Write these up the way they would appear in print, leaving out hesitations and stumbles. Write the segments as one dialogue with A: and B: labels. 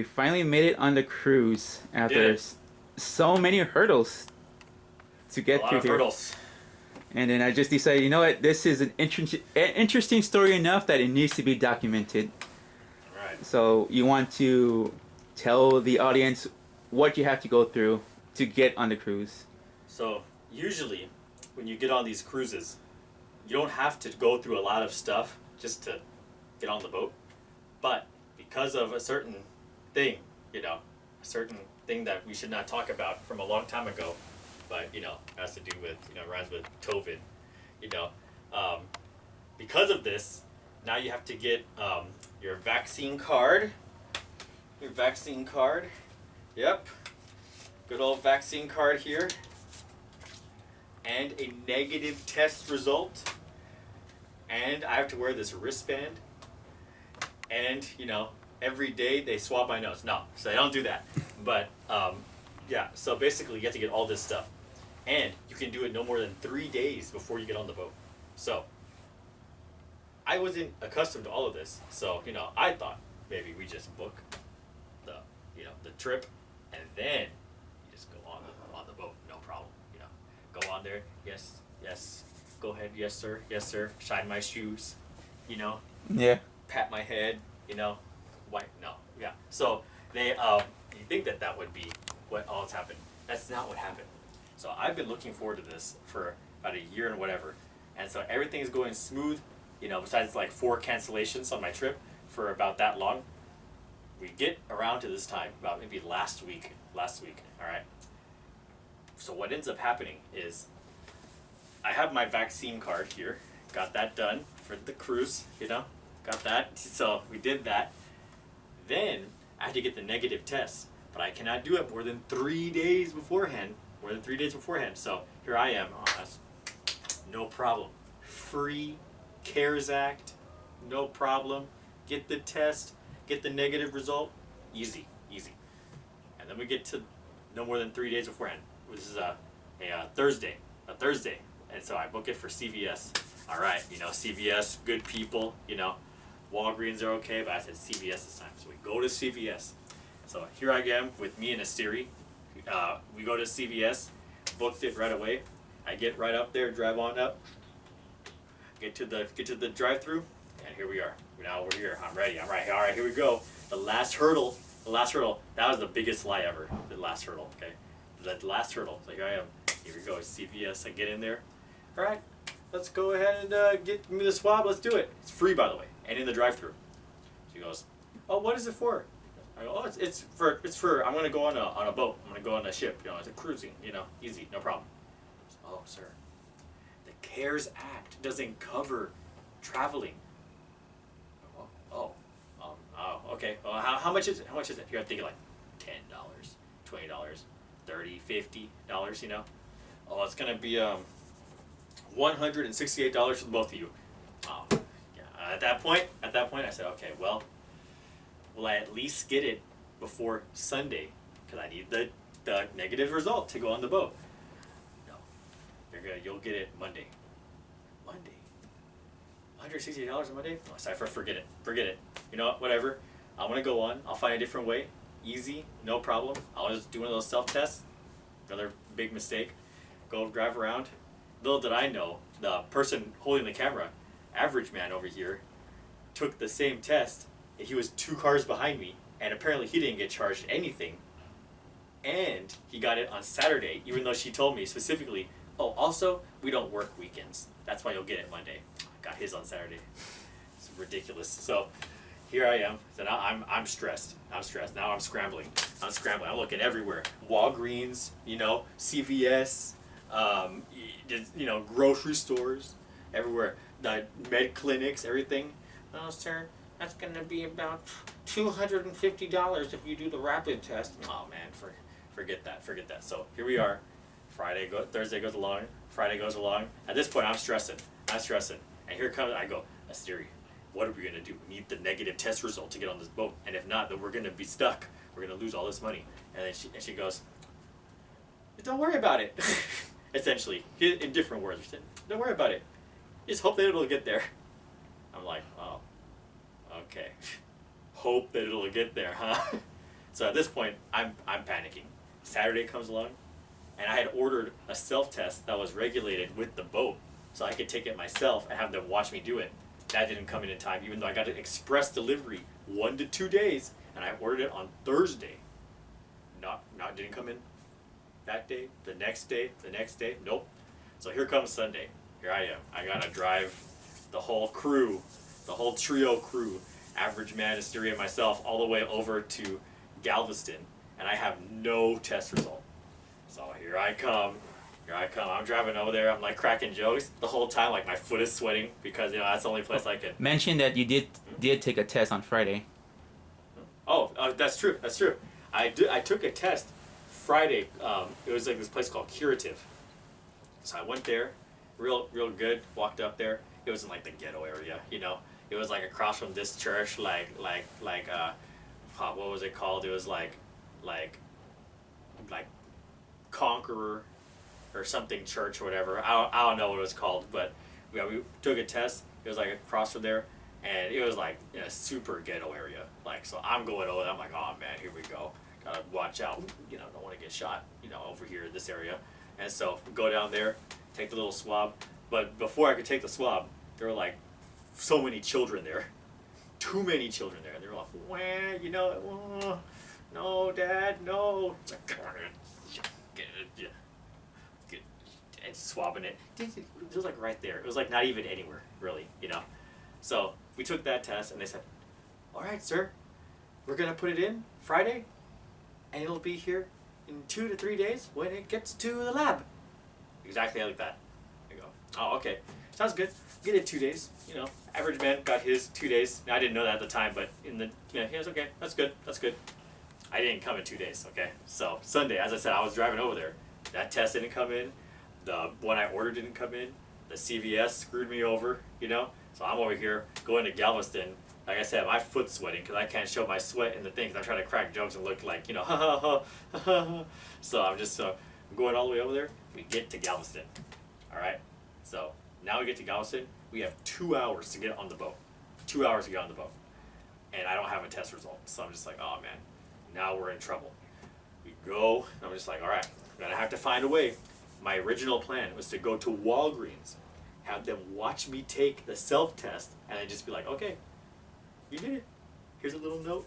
A: we finally made it on the cruise after so many hurdles to get through here.
B: Hurdles.
A: And then I just decided, you know what, this is an interesting story enough that it needs to be documented.
B: Right.
A: So you want to tell the audience what you have to go through to get on the cruise.
B: So usually when you get on these cruises, you don't have to go through a lot of stuff just to get on the boat. But because of a certain thing, a certain thing that we should not talk about from a long time ago, but has to do with rhymes with COVID, because of this, now you have to get your vaccine card. Yep, good old vaccine card here, and a negative test result, and I have to wear this wristband, and every day they swab my nose. No, so they don't do that, but so basically you have to get all this stuff. And you can do it no more than 3 days before you get on the boat. So, I wasn't accustomed to all of this. So, I thought maybe we just book the trip, and then you just go on the boat, no problem. Go on there, yes, go ahead, yes sir, shine my shoes,
A: Yeah.
B: pat my head, wipe, no, yeah. So they, you think that would be what all's happened. That's not what happened. So I've been looking forward to this for about a year and whatever. And so everything's going smooth, besides like 4 cancellations on my trip for about that long. We get around to this time, about maybe last week, all right? So what ends up happening is I have my vaccine card here, got that done for the cruise, got that. So we did that. Then I had to get the negative test, but I cannot do it more than 3 days beforehand. So here I am. Oh, that's no problem. Free CARES Act, no problem. Get the test, get the negative result, easy. And then we get to no more than 3 days beforehand. This is a Thursday. And so I book it for CVS. All right, CVS, good people, Walgreens are okay, but I said CVS this time. So we go to CVS. So here I am with me and Asteri. We go to CVS, booked it right away. I get right up there, drive on up, get to the drive-through, and here we are. Now we're here. I'm ready. I'm right. All right, here we go. The last hurdle. That was the biggest lie ever. The last hurdle. Okay, the last hurdle. So here I am. Here we go. CVS. I get in there. All right, let's go ahead and get me the swab. Let's do it. It's free, by the way, and in the drive-through. She goes, "Oh, what is it for?" I go, "Oh, it's for. I'm gonna go on a boat. I'm gonna go on a ship. It's a cruising. Easy, no problem." "Oh, sir, the CARES Act doesn't cover traveling." Oh, okay. Well, how much is it? You're thinking like $10, $20, $30, $50. Oh, it's gonna be $168 for both of you. Oh, yeah. At that point, I said, okay, well, will I at least get it before Sunday? Because I need the negative result to go on the boat. No, you'll get it Monday. $168 on Monday? Oh, sorry, forget it. You know what? Whatever. I'm gonna go on. I'll find a different way. Easy, no problem. I'll just do one of those self-tests. Another big mistake. Go drive around. Little did I know, the person holding the camera, average man over here, took the same test, and he was 2 cars behind me, and apparently he didn't get charged anything. And he got it on Saturday, even though she told me specifically, oh, also, we don't work weekends. That's why you'll get it Monday. Got his on Saturday. It's ridiculous. So here I am. So now I'm stressed. Now I'm scrambling. I'm looking everywhere. Walgreens, CVS, grocery stores, everywhere. The med clinics, everything. "Oh, sir, that's going to be about $250 if you do the rapid test." Oh man, forget that. So here we are. Thursday goes along. Friday goes along. At this point, I'm stressing. And here comes, I go, Asteri, what are we going to do? We need the negative test result to get on this boat. And if not, then we're going to be stuck. We're going to lose all this money. And then she goes, "Don't worry about it." Essentially, in different words, she said, "Don't worry about it. Just hope that it'll get there." I'm like, oh, okay. Hope that it'll get there, huh? So at this point, I'm panicking. Saturday comes along, and I had ordered a self-test that was regulated with the boat, so I could take it myself and have them watch me do it. That didn't come in time, even though I got an express delivery 1 to 2 days, and I ordered it on Thursday. Not didn't come in that day, the next day, nope. So here comes Sunday. Here I am. I gotta drive the whole crew, the whole trio crew, Average Man, Asteria, and myself, all the way over to Galveston, and I have no test result. So here I come. I'm driving over there. I'm like cracking jokes the whole time. Like my foot is sweating because that's the only place I can.
A: Mention that you did take a test on Friday.
B: Oh, that's true. I took a test Friday. It was like this place called Curative. So I went there, real good. Walked up there. It was in like the ghetto area, It was like across from this church, what was it called? It was like Conqueror or something church or whatever. I don't know what it was called, but we took a test. It was like across from there, and it was like in a super ghetto area. Like, so I'm going over there. I'm like, oh man, here we go. Gotta watch out. Don't want to get shot. Over here in this area. And so we go down there, take the little swab. But before I could take the swab, there were like so many children there. Too many children there. And they were like, no, Dad, no. It's like, and swabbing it. It was like right there. It was like not even anywhere, really, So we took that test, and they said, all right, sir, we're going to put it in Friday, and it'll be here in 2 to 3 days when it gets to the lab. Exactly like that. I go, oh, okay. Sounds good. Get it 2 days. Average Man got his 2 days. Now, I didn't know that at the time, but he was okay. That's good. I didn't come in 2 days, okay? So Sunday, as I said, I was driving over there. That test didn't come in. The one I ordered didn't come in. The CVS screwed me over, So I'm over here going to Galveston. Like I said, my foot's sweating because I can't show my sweat in the thing 'cause I'm trying to crack jokes and look like, ha ha ha ha ha. So I'm just going all the way over there. We get to Galveston, all right? So now we get to Galveston. We have 2 hours to get on the boat. 2 hours to get on the boat. And I don't have a test result. So I'm just like, oh man, now we're in trouble. We go, and I'm just like, all right, I'm gonna have to find a way. My original plan was to go to Walgreens, have them watch me take the self-test, and I'd just be like, okay, you did it. Here's a little note.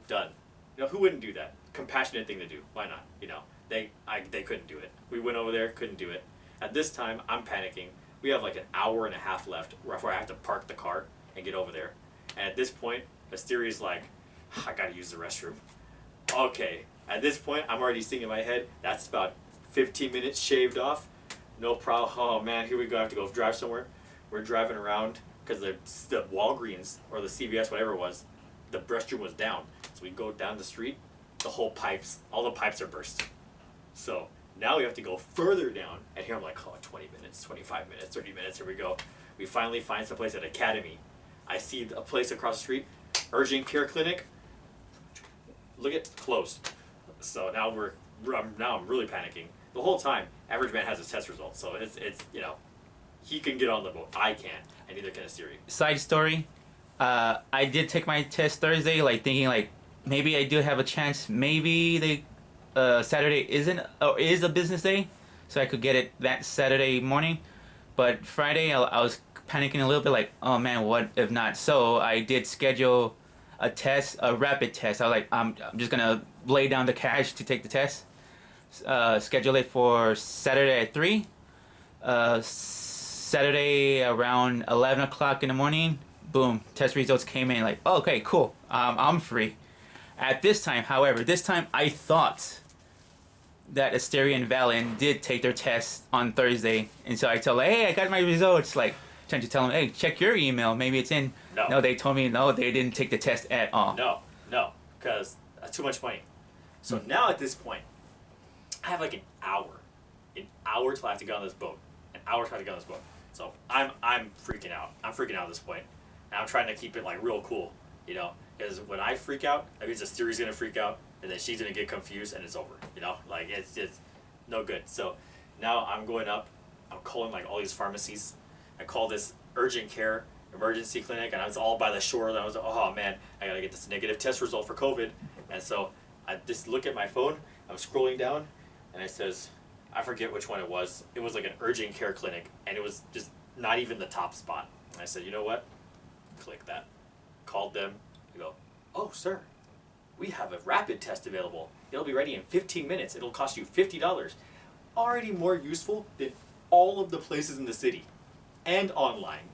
B: Done. Who wouldn't do that? Compassionate thing to do. Why not? They couldn't do it. We went over there, couldn't do it. At this time, I'm panicking. We have like an hour and a half left before I have to park the car and get over there. And at this point, Asteria's like, I gotta use the restroom. Okay. At this point, I'm already thinking in my head, that's about 15 minutes shaved off. No problem. Oh man, here we go. I have to go drive somewhere. We're driving around because the Walgreens or the CVS, whatever it was, the restroom was down. So we go down the street, all the pipes are burst. So now we have to go further down. And here I'm like, 20 minutes, 25 minutes, 30 minutes. Here we go. We finally find someplace at Academy. I see a place across the street, urgent care clinic. Look at closed. So now I'm really panicking. The whole time, Average Man has his test results, so it's he can get on the boat. I can't, and neither can Asteri.
A: Side story, I did take my test Thursday, thinking maybe I do have a chance. Maybe Saturday is a business day, so I could get it that Saturday morning. But Friday, I was panicking a little bit, oh man, what if not? So I did schedule a rapid test. I was like, I'm just gonna lay down the cash to take the test. Schedule it for Saturday at 3. Saturday around 11 o'clock in the morning, boom, test results came in. Oh, okay, cool, I'm free. At this time, however, I thought that Asteria and Valand did take their test on Thursday, and so I told them, hey, I got my results. Trying to tell them, hey, check your email, maybe it's in. No, they told me no, they didn't take the test at all.
B: No, because that's too much money. So now at this point, I have an hour till I have to get on this boat. So I'm freaking out. I'm freaking out at this point, and I'm trying to keep it real cool, because when I freak out, that means Asteria's gonna freak out, and then she's gonna get confused, and it's over. It's no good. So now I'm going up. I'm calling all these pharmacies. I call this urgent care emergency clinic, and I was all by the shore. And I was oh man, I gotta get this negative test result for COVID. And so I just look at my phone, I'm scrolling down, and it says, I forget which one it was. It was like an urgent care clinic, and it was just not even the top spot. And I said, you know what? Click that. Called them. They go, oh, sir, we have a rapid test available. It'll be ready in 15 minutes. It'll cost you $50. Already more useful than all of the places in the city and online.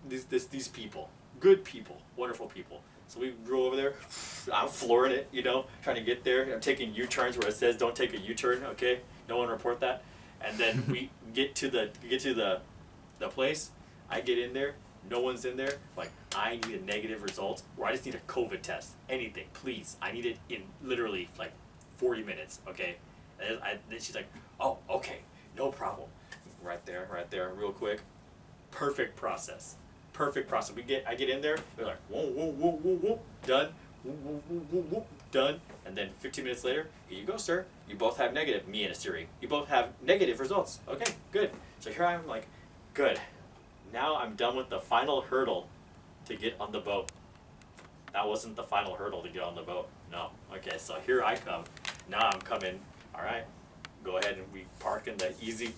B: These people, good people, wonderful people. So we drove over there. I'm flooring it, you know, trying to get there. I'm taking U-turns where it says don't take a U-turn. Okay, no one report that. And then we get to the place. I get in there. No one's in there. Like, I need a negative result, or I just need a COVID test. Anything, please. I need it in literally like 40 minutes. Okay. And then she's like, oh, okay, no problem. Right there, real quick. Perfect process. I get in there. They're like, whoa, whoa, whoa, whoa, whoa, done. Whoa, whoa, whoa, whoa, whoa, done. And then 15 minutes later, here you go, sir. You both have negative. Me and a Siri. You both have negative results. Okay, good. So here I am, like, good. Now I'm done with the final hurdle to get on the boat. That wasn't the final hurdle to get on the boat. No. Okay, so here I come. Now I'm coming. All right. Go ahead and we park in the easy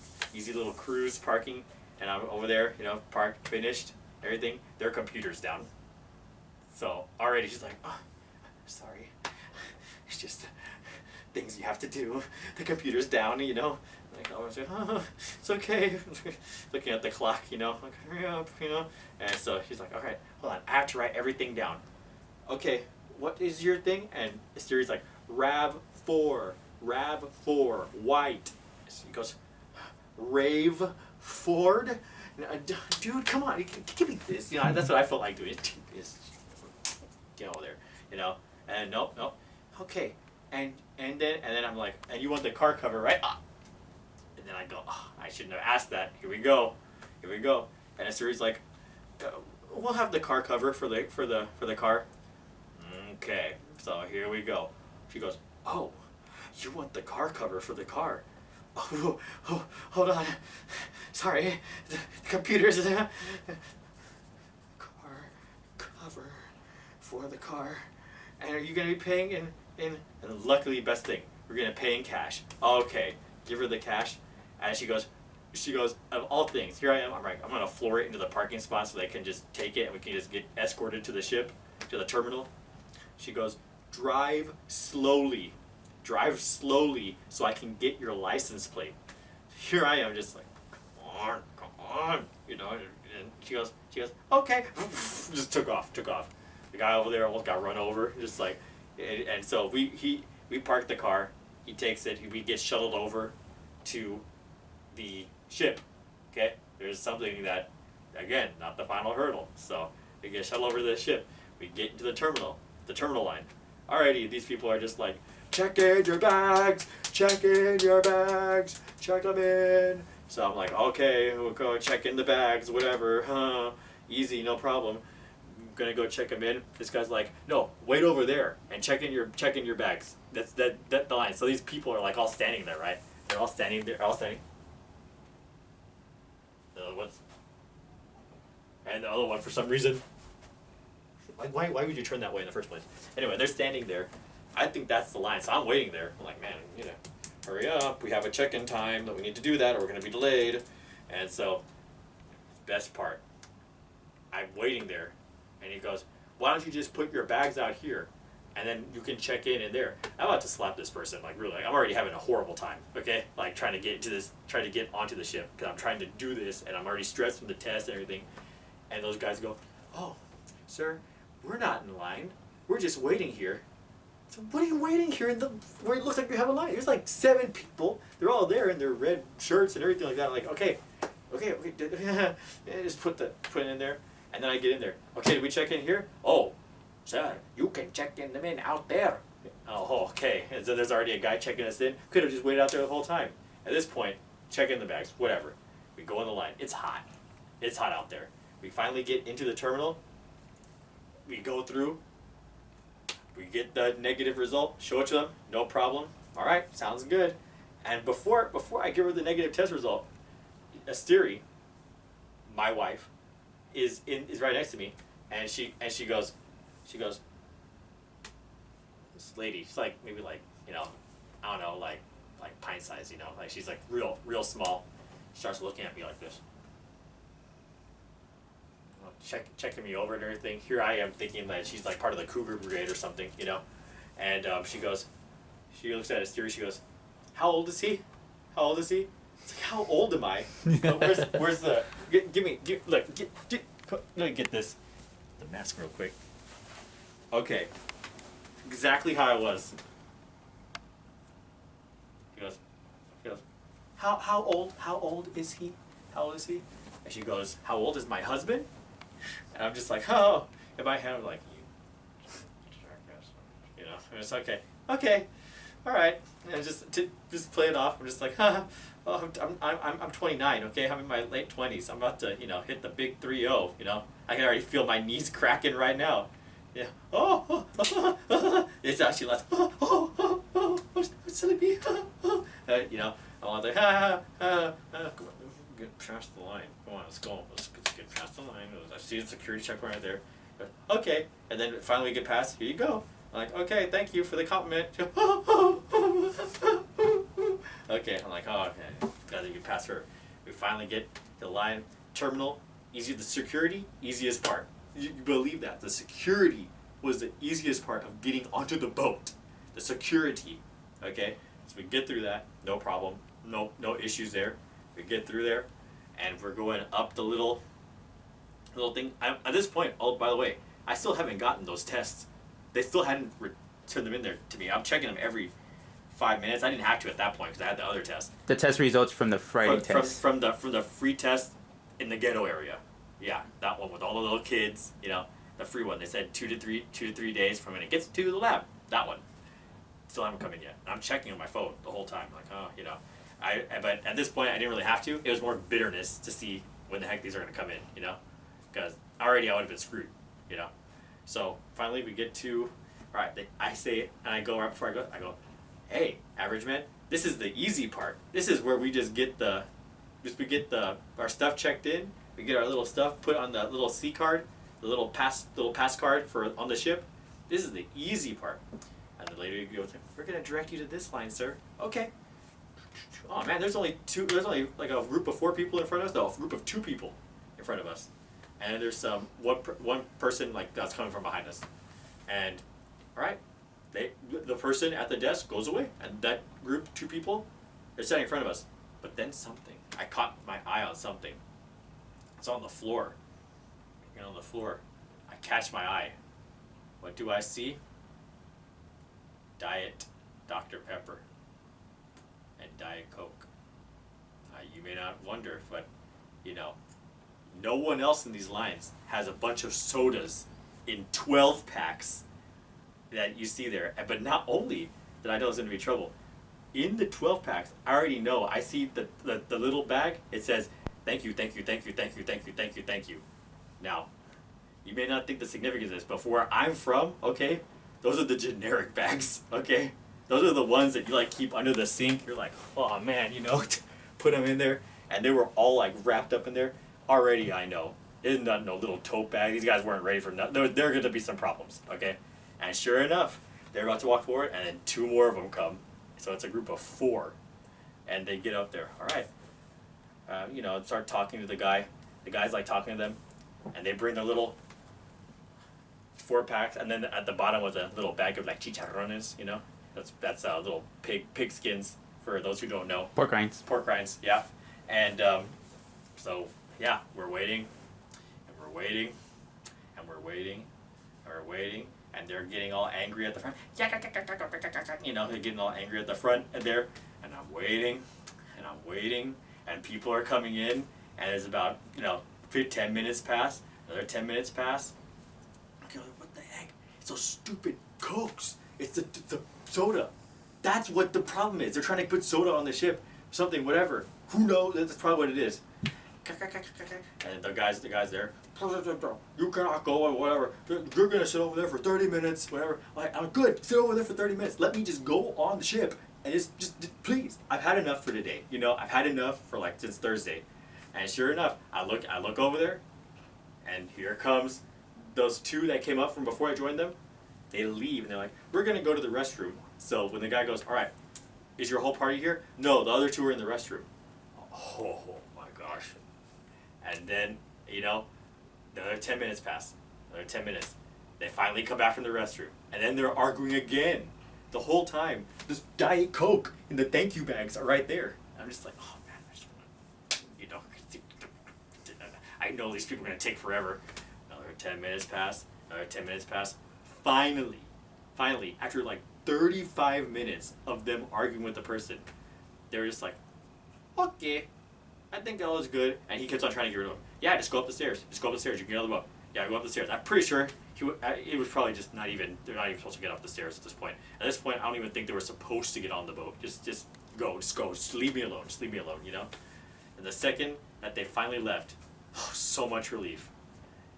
B: little cruise parking. And I'm over there, you know, parked, finished, everything. Their computer's down. So already she's like, oh, sorry. It's just things you have to do. The computer's down, you know. Like, oh, it's okay. Looking at the clock, you know. Like, hurry up, you know. And so she's like, all right, hold on. I have to write everything down. Okay, what is your thing? And Siri's like, RAV4, white. So he goes, Rave Ford? Dude, come on, give me this. You know, that's what I felt like doing. Just get over there, you know. And nope. Okay, and then I'm like, and you want the car cover, right? And then I go, oh, I shouldn't have asked that. Here we go. And Siri's like, we'll have the car cover for the car. Okay, so here we go. She goes, oh, you want the car cover for the car? Oh, hold on. Sorry, the computer's car cover for the car. And are you gonna be paying in? And luckily, best thing, we're gonna pay in cash. Okay, give her the cash, and she goes, of all things, here I am. I'm like, I'm gonna floor it into the parking spot so they can just take it and we can just get escorted to the ship, to the terminal. She goes, drive slowly so I can get your license plate. Here I am, just like, come on, you know. And she goes, okay, just took off. The guy over there almost got run over, just like, and so we park the car. He takes it. We get shuttled over to the ship. Okay, there's something that, again, not the final hurdle. So we get shuttled over to the ship. We get into the terminal line. Alrighty, these people are just like, check in your bags, check them in. So I'm like, okay, we'll go check in the bags, whatever, easy, no problem. I'm gonna go check them in. This guy's like, no, wait over there and check in your bags. That's the line. So these people are like all standing there, right? They're all standing there, The other ones. And the other one, for some reason, why would you turn that way in the first place? Anyway, they're standing there. I think that's the line, so I'm waiting there. I'm like, man, you know, hurry up. We have a check-in time that we need to do that or we're going to be delayed. And so, best part, I'm waiting there. And he goes, why don't you just put your bags out here and then you can check in there. I'm about to slap this person, like really. Like, I'm already having a horrible time, okay? Like trying to get onto the ship because I'm trying to do this and I'm already stressed from the test and everything. And those guys go, oh, sir, we're not in line. We're just waiting here. So what are you waiting here where it looks like you have a line? There's like 7 people. They're all there in their red shirts and everything like that. I'm like, okay. Just put it in there. And then I get in there. Okay, did we check in here? Oh, sir, you can check them in out there. Oh, okay. And so there's already a guy checking us in. Could have just waited out there the whole time. At this point, check in the bags, whatever. We go in the line. It's hot. It's hot out there. We finally get into the terminal. We go through. We get the negative result. Show it to them. No problem. All right, sounds good. And before I give her the negative test result, Asteri, my wife, is right next to me, and she goes, this lady. She's like maybe like I don't know like pint size. Like she's like real small. She starts looking at me like this. Checking me over and everything. Here I am thinking that she's like part of the Cougar Brigade or something, And she looks at his theory. She goes, "How old is he? How old is he?" It's like, how old am I? Where's the? Let me get this, the mask real quick. Okay, exactly how I was. He goes, how old is he? How old is he? And she goes, "How old is my husband?" And I'm just like, oh, in my head I'm like, and it's okay, all right, and just play it off. I'm just like, oh, I'm 29, okay, I'm in my late 20s. I'm about to hit the big 3-0. I can already feel my knees cracking right now. Yeah. It's actually like, I'm sleepy. I'm all like, get past the line. Come on, let's go. Let's get past the line. I see the security check right there. Okay, and then finally we get past. Here you go. I'm like, okay, thank you for the compliment. Okay, I'm like, oh, okay. Gotta get past her. We finally get the line terminal. The security, easiest part. You believe that? The security was the easiest part of getting onto the boat. The security. Okay, so we get through that, no problem, no issues there. We get through there, and we're going up the little thing. At this point, oh, by the way, I still haven't gotten those tests. They still hadn't returned them in there to me. I'm checking them every 5 minutes. I didn't have to at that point because I had the other test.
A: The test results from the Friday test.
B: From the free test in the ghetto area. Yeah, that one with all the little kids. The free one. They said 2 to 3 days from when it gets to the lab. That one. Still haven't come in yet. I'm checking on my phone the whole time. Like, but at this point I didn't really have to. It was more bitterness to see when the heck these are gonna come in. Because already I would have been screwed. So finally we get to, all right. I say, and I go right before I go, hey, average man, this is the easy part. This is where we just get our stuff checked in. We get our little stuff put on the little C card, the little pass card for on the ship. This is the easy part. And the lady goes, "We're gonna direct you to this line, sir." Okay. Oh man, there's only like a group of 4 people in front of us. No, a group of 2 people in front of us. And there's one person like that's coming from behind us. And all right, the person at the desk goes away, and that group 2 people, they're sitting in front of us. But then something, I caught my eye on something. It's on the floor. On the floor, I catch my eye. What do I see? Diet Dr. Pepper and Diet Coke. You may not wonder, but no one else in these lines has a bunch of sodas in 12 packs that you see there. But not only did I know there's going to be trouble, in the 12 packs, I already know. I see the little bag. It says, "Thank you, thank you, thank you, thank you, thank you, thank you, thank you." Now, you may not think the significance of this, but for where I'm from, okay, those are the generic bags, okay? Those are the ones that you like keep under the sink. You're like, oh man, put them in there. And they were all like wrapped up in there. Already I know. It's not no little tote bag. These guys weren't ready for nothing. There are going to be some problems, okay? And sure enough, they're about to walk forward, and then 2 more of them come. So it's a group of 4. And they get up there. All right. Start talking to the guy. The guy's like talking to them. And they bring their little 4 packs. And then at the bottom was a little bag of like chicharrones, That's little pig skins for those who don't know.
A: Pork rinds.
B: Pork rinds, yeah. And so, yeah, we're waiting. And we're waiting. And we're waiting. And we're waiting. And they're getting all angry at the front. They're getting all angry at the front and there. And I'm waiting. And I'm waiting. And people are coming in. And it's about, 10 minutes pass. Another 10 minutes pass. Okay, what the heck? It's those stupid Cokes. It's the soda. That's what the problem is. They're trying to put soda on the ship. Something, whatever. Who knows? That's probably what it is. And the guys there. You cannot go or whatever. You're going to sit over there for 30 minutes, whatever. I'm good. Sit over there for 30 minutes. Let me just go on the ship. And just please. I've had enough for today. I've had enough for since Thursday. And sure enough, I look over there. And here comes those 2 that came up from before I joined them. They leave and they're like, we're gonna go to the restroom. So when the guy goes, all right, is your whole party here? No, the other two are in the restroom. Oh my gosh. And then, you know, another 10 minutes pass. Another 10 minutes. They finally come back from the restroom. And then they're arguing again. The whole time, this Diet Coke and the thank you bags are right there. I'm just like, oh man, I just want to, you know, I know these people are going to take forever. Another 10 minutes pass. Another 10 minutes pass. Finally, after like 35 minutes of them arguing with the person, they're just like, okay, I think that was good. And he keeps on trying to get rid of him. Yeah, just go up the stairs. Just go up the stairs. You can get on the boat. Yeah, go up the stairs. I'm pretty sure it was probably just not even, they're not even supposed to get up the stairs at this point. At this point, I don't even think they were supposed to get on the boat. Just go. Just leave me alone. Just leave me alone, you know? And the second that they finally left, so much relief.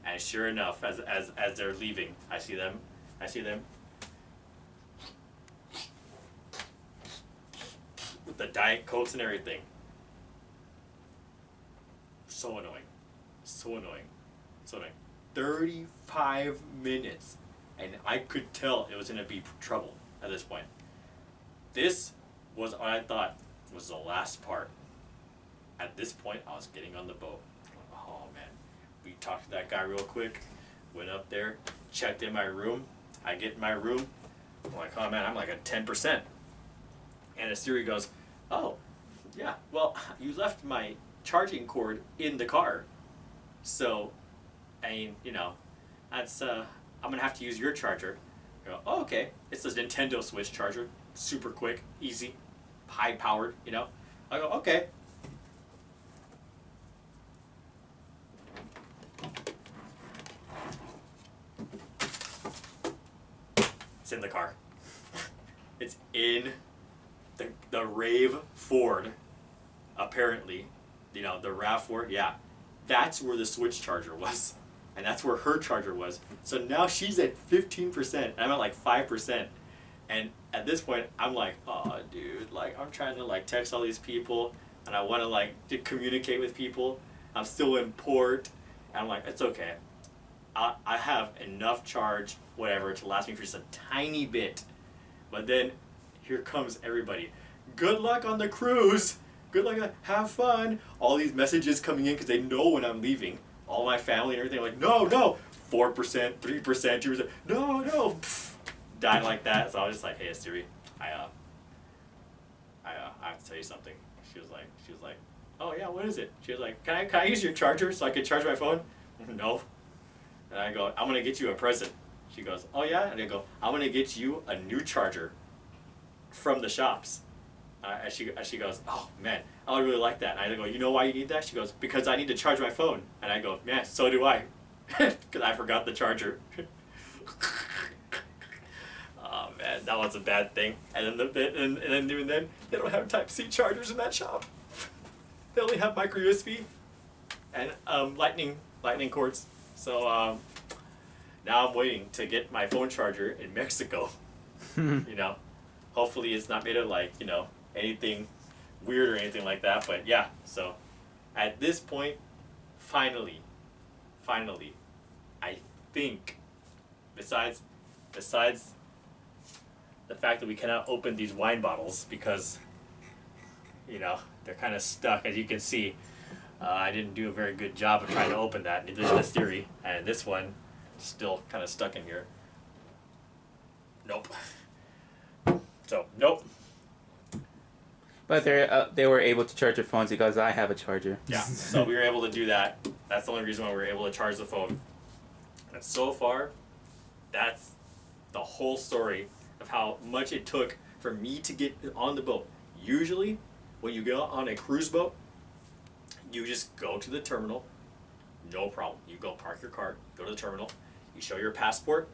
B: And sure enough, as they're leaving, I see them with the Diet Cokes and everything. So annoying. 35 minutes. And I could tell it was going to be trouble at this point. This was what I thought was the last part. At this point, I was getting on the boat. Oh man. We talked to that guy real quick. Went up there, checked in my room. I get in my room. I'm like, oh man, I'm like at 10%. And the Siri goes, oh, yeah, well, you left my charging cord in the car. So, I mean, you know, that's, I'm going to have to use your charger. I go, oh, okay. It's this Nintendo Switch charger. Super quick, easy, high powered, you know. I go, okay. It's in the car. It's in the Rave Ford, apparently. You know, the RAV4, yeah. That's where the Switch charger was. And that's where her charger was. So now she's at 15%, and I'm at like 5%. And at this point, I'm like, oh, dude, like, I'm trying to, like, text all these people, and I want to, like, to communicate with people. I'm still in port. And I'm like, it's okay. I have enough charge, whatever, to last me for just a tiny bit. But then, here comes everybody. Good luck on the cruise. Good luck, have fun. All these messages coming in because they know when I'm leaving. All my family and everything are like, no, 4%, 3%, 2%, no, pfft, dying like that. So I was just like, hey, Siri, I have to tell you something. She was like, oh yeah, what is it? She was like, can I use your charger so I can charge my phone? No. And I go, I'm gonna get you a present. She goes, oh yeah? And I go, I'm gonna get you a new charger from the shops. And she goes, oh man, I would really like that. And I go, you know why you need that? She goes, because I need to charge my phone. And I go, yeah, so do I. Because I forgot the charger. Oh man, that was a bad thing. And then even then, they don't have Type-C chargers in that shop. They only have micro USB and lightning cords. So now I'm waiting to get my phone charger in Mexico. You know, hopefully it's not made of, like, you know, anything weird or anything like that. But yeah, so at this point, finally, I think besides the fact that we cannot open these wine bottles because, you know, they're kind of stuck, as you can see. I didn't do a very good job of trying to open that. Neither did this theory, and this one still kind of stuck in here. Nope. So nope.
A: But they were able to charge their phones because I have a charger.
B: Yeah. So we were able to do that. That's the only reason why we were able to charge the phone. And so far, that's the whole story of how much it took for me to get on the boat. Usually, when you go on a cruise boat, you just go to the terminal, no problem. You go park your car, go to the terminal, you show your passport,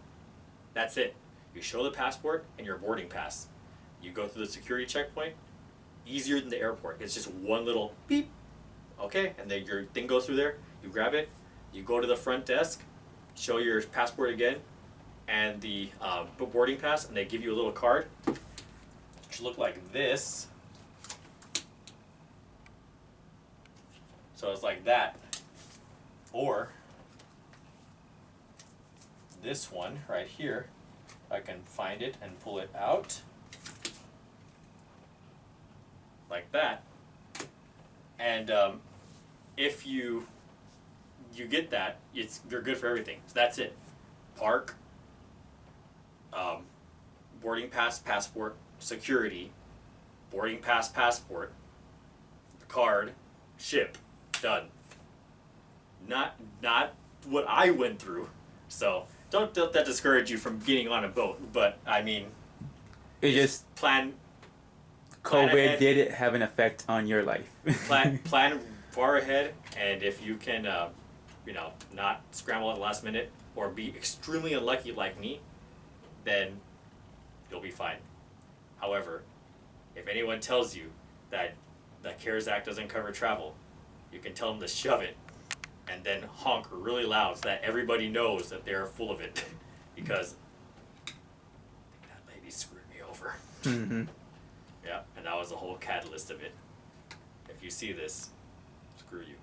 B: that's it. You show the passport and your boarding pass. You go through the security checkpoint, easier than the airport. It's just one little beep, okay, and then your thing goes through there, you grab it, you go to the front desk, show your passport again, and the boarding pass, and they give you a little card, which look like this. So it's like that, or this one right here. I can find it and pull it out. Like that. And if you get that, you're good for everything. So that's it. Park, boarding pass, passport, security, boarding pass, passport, card, ship, done. Not what I went through. So don't let that discourage you from getting on a boat. But I mean,
A: It just
B: plan
A: COVID
B: ahead.
A: did it have an effect on your life.
B: plan far ahead, and if you can, not scramble at the last minute or be extremely unlucky like me, then you'll be fine. However, if anyone tells you that the CARES Act doesn't cover travel, you can tell them to shove it and then honk really loud so that everybody knows that they're full of it because that lady screwed me over.
A: Mm-hmm.
B: Yeah, and that was the whole catalyst of it. If you see this, screw you.